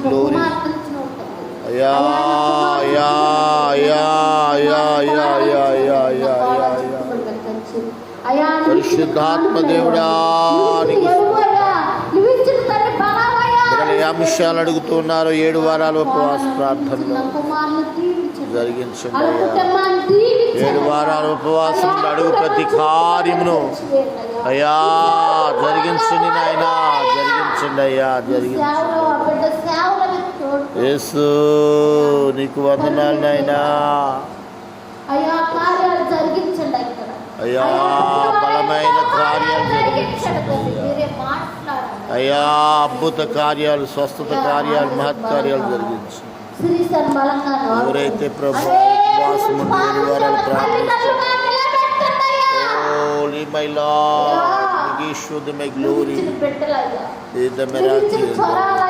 Glory అయ్యా అయ్యా అయ్యా అయ్యా అయ్యా అయ్యా అయ్యా అయ్యా అయ్యా పరిశుద్ధాత్మ దేవుడా ఈ అంశాలు అడుగుతున్నారు. 7 వారాలు ఉపవాస ప్రార్థనలో జరిగించండి అయ్యా. 7 వారాలు ఉపవాసం అడుగు ప్రతి కార్యమును అయ్యా జరిగించండి నాయనా, జరిగించండి అయ్యా, జరిగించండి. యేసు నీకు వందనాలు నాయనా. అయ్యా బలమైన కార్యాలు జరిగించండి అయ్యా, అద్భుత కార్యాలు, స్వస్థత కార్యాలు, మహత్కార్యాలు జరిగించండి. ఎవరైతే ప్రభు ఉపవాసం 7 వారాలు ప్రార్థించారు, గ్లోరీ